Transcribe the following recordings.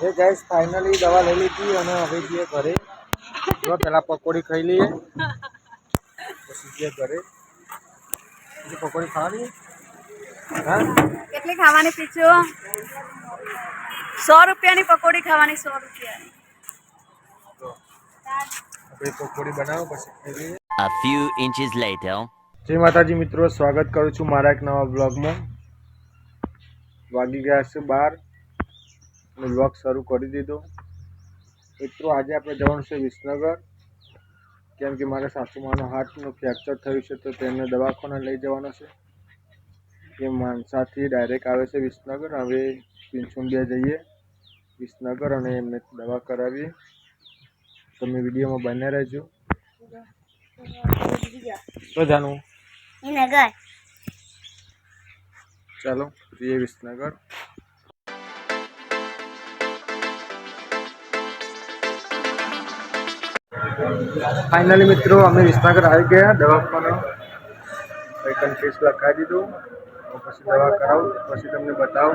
ये gas finally दवा ले ली थी और अभी ये घरे जो पहला पकोड़ी खाई ली है ये घरे पकोड़ी खा ली हाँ કેટલી ખાવાની પીછો 100 રૂપિયાની પકોડી ખાવાની 100 રૂપિયાની આપણે પકોડી બનાવો પછી ખાઈ લઈએ। A few inches later. जय माताजी मित्रों, स्वागत करूँ छू मारा एक नवा ब्लॉग में। वागी गया से 12 ब्लॉग शुरू कर दीधो। मित्रों आज आप जवान से विसनगर केम कि मारा सासूमानो हाथनो फ्रेक्चर थयुं छे तो तेमने दवाखाना लई जवानो छे। ये मानसाथी डायरेक्ट आवे छे विसनगर। हवे पिंचुंडिया जईए विसनगर अने एमने दवा करावीए। तमे विडियो में बने रहेजो। तो जानू વિસનગર चलो ये विसनगर। फाइनली मित्रों अमे विसनगर आई गया। दवाखाना फीस लखाई दीधुं और पछी दवा कराव पछी तमने बताव।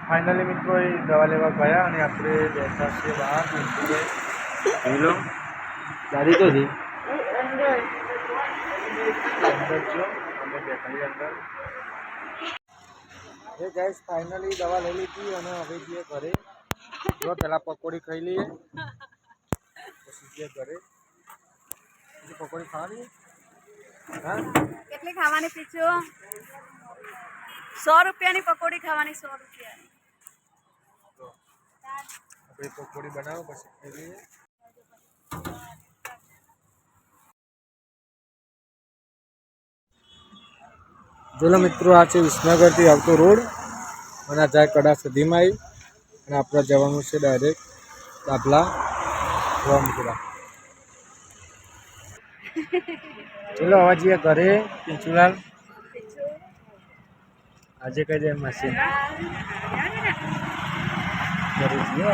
फाइनली मित्रों ये दवा लेवा गया और आपणे बेठा छे बहार लो दादी तो थी अंदर जो हमें बैठा ही अंदर। ये गैस फाइनली दवा ले ली थी और अभी ये घरे जो पहला पकोड़ी खाई ली है ये घरे पकोड़ी खा ली हाँ કેટલી ખાવાની પીછો 100 રૂપિયાની પકોડી ખાવાની 100 રૂપિયાની આપણે પકોડી બનાવો પછી ખાઈ લઈએ। જોલો મિત્રો આ છે વિસનગરથી આવતો રોડ અને આ જાય કડા સુધીમાં આવી અને આપણે જવાનું છે ડાયરેક્ટ દાભલા રોમપુરા। ચલો હવે જઈએ ઘરે પિંચુલાલ આજે કઈ જાય માસી ઘરે જઈએ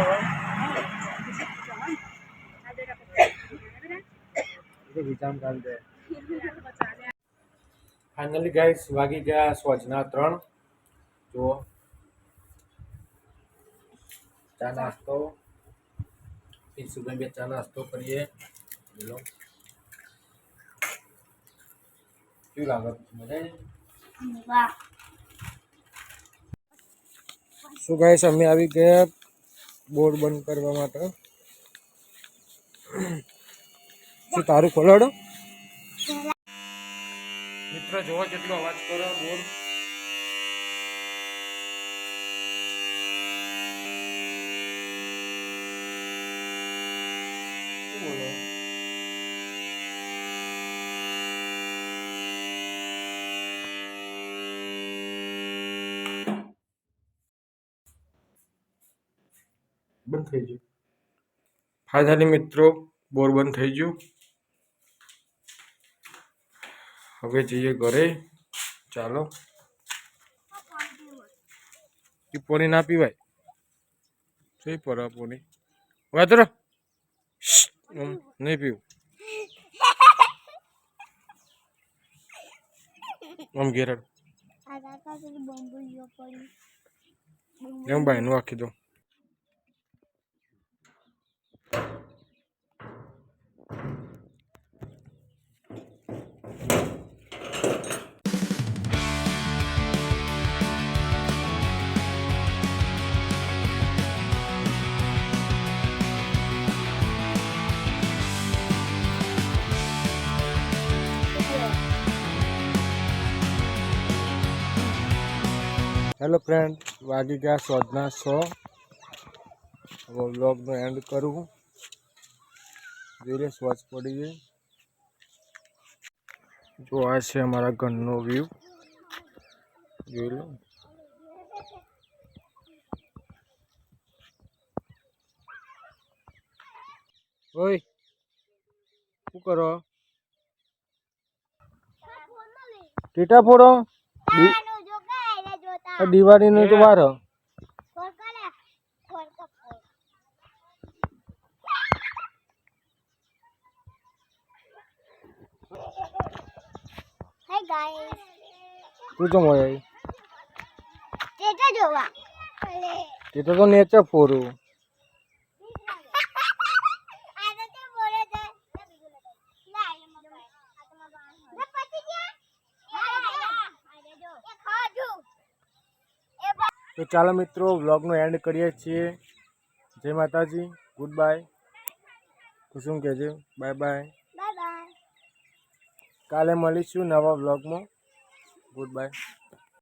હવે વિચાર કાલ દે। फाइनली गाइस वागी गया सोजना 3 जो चा नास्तो फिर सुबह में चा नास्तो करिए लो क्यों लागत मजा વાહ सो गाइस अमे આવી ગયા બોર્ડ બંધ કરવા માટે। શું તારું ખોલાડો मित्र जो કેટલો અવાજ કરો બોલ બોલો બંધ થઈ ગયું। ફાઇનલી મિત્રો બોર બંધ થઈ ગયું। હવે જઈએ ઘરે ચાલો। એ પોની ના પીવાય સહી પર પોની વાતર નહીં પીવું આમ ઘેરડ એમ ભાઈ નું આખી દો। हेलो फ्रेंड वागी गया सोजना 100। अब व्लॉग में एंड करूँ धीरे स्वच्छ पड़िए जो आज से हमारा घर नो व्यू जो लो ओए शू करो टीटा फोड़ो दिवाળી नो तो वार ગાઈસ તું તો મોય તેટા જોવા તે તો નેચર ફોરું આને તે બોલે છે લા એ મમ્મી આ તો માં ને પછી ગયા આને જો એ ખાજુ તો ચાલો મિત્રો વ્લોગનો એન્ડ કરીએ છીએ. જય માતાજી, ગુડ બાય. કુસુમ કહેજો બાય બાય. બાય બાય કાલે મળીશું નવા વ્લોગમાં. Good bye.